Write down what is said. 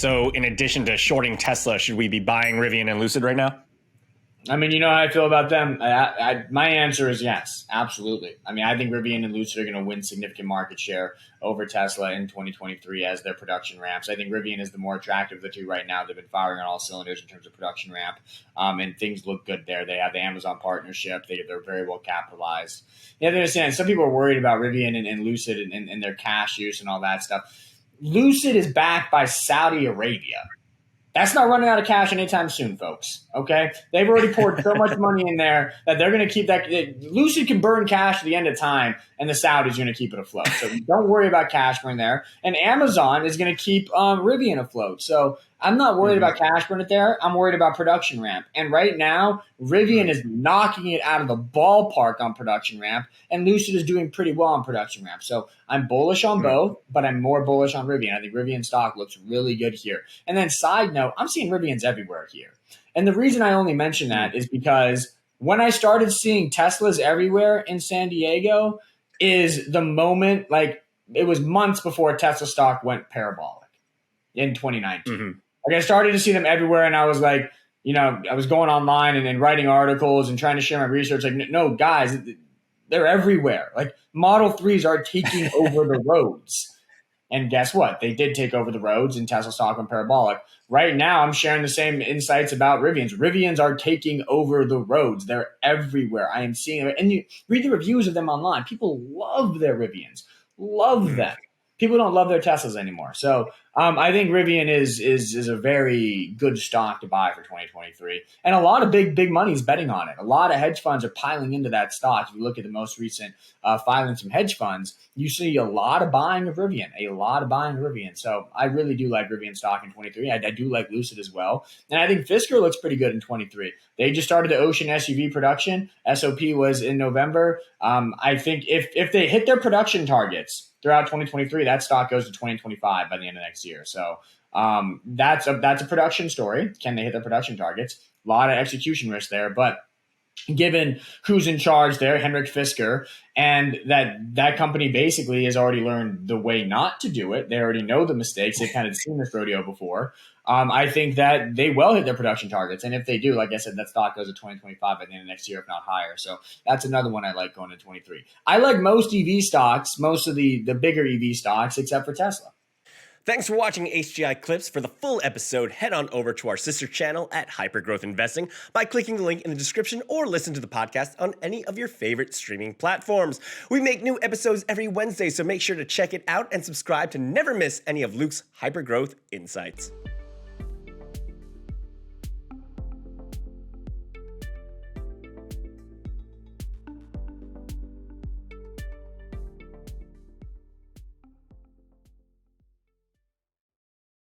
So in addition to shorting Tesla, should we be buying Rivian and Lucid right now? I mean, you know how I feel about them. My answer is yes, absolutely. I mean, I think Rivian and Lucid are going to win significant market share over Tesla in 2023 as their production ramps. I think Rivian is the more attractive of the two right now. They've been firing on all cylinders in terms of production ramp, and things look good there. They have the Amazon partnership. They're very well capitalized. You have to understand, some people are worried about Rivian and Lucid and their cash use and all that stuff. Lucid is backed by Saudi Arabia. That's not running out of cash anytime soon, folks. Okay? They've already poured so much money in there that they're going to keep that. Lucid can burn cash at the end of time, and the Saudis are going to keep it afloat. So don't worry about cash burn there. And Amazon is going to keep Rivian afloat. So I'm not worried about cash burn it there. I'm worried about production ramp. And right now, Rivian is knocking it out of the ballpark on production ramp, and Lucid is doing pretty well on production ramp. So I'm bullish on both, but I'm more bullish on Rivian. I think Rivian stock looks really good here. And then side note, I'm seeing Rivians everywhere here. And the reason I only mention that is because when I started seeing Teslas everywhere in San Diego is the moment, like it was months before Tesla stock went parabolic in 2019. Like I started to see them everywhere, and I was like, you know, I was going online and writing articles and trying to share my research. Like, no, guys, they're everywhere. Like Model 3s are taking over the roads. And guess what? They did take over the roads, and Tesla stock went parabolic. Right now, I'm sharing the same insights about Rivians. Rivians are taking over the roads. They're everywhere. I am seeing it. And you read the reviews of them online. People love their Rivians. Love them. People don't love their Teslas anymore. So I think Rivian is a very good stock to buy for 2023. And a lot of big money is betting on it. A lot of hedge funds are piling into that stock. If you look at the most recent filings from hedge funds, you see a lot of buying of Rivian. So I really do like Rivian stock in 23. I do like Lucid as well. And I think Fisker looks pretty good in 23. They just started the Ocean SUV production. SOP was in November. I think if they hit their production targets throughout 2023, that stock goes to 2025 by the end of next year. So that's a production story. Can they hit their production targets? A lot of execution risk there, but given who's in charge there, Henrik Fisker, and that company basically has already learned the way not to do it. They already know the mistakes. They've kind of seen this rodeo before. I think that they will hit their production targets. And if they do, like I said, that stock goes to 2025 by the end of next year, if not higher. So that's another one I like going to 23. I like most EV stocks, most of the bigger EV stocks, except for Tesla. Thanks for watching HGI Clips. For the full episode, head on over to our sister channel at Hypergrowth Investing by clicking the link in the description, or listen to the podcast on any of your favorite streaming platforms. We make new episodes every Wednesday, so make sure to check it out and subscribe to never miss any of Luke's Hypergrowth insights.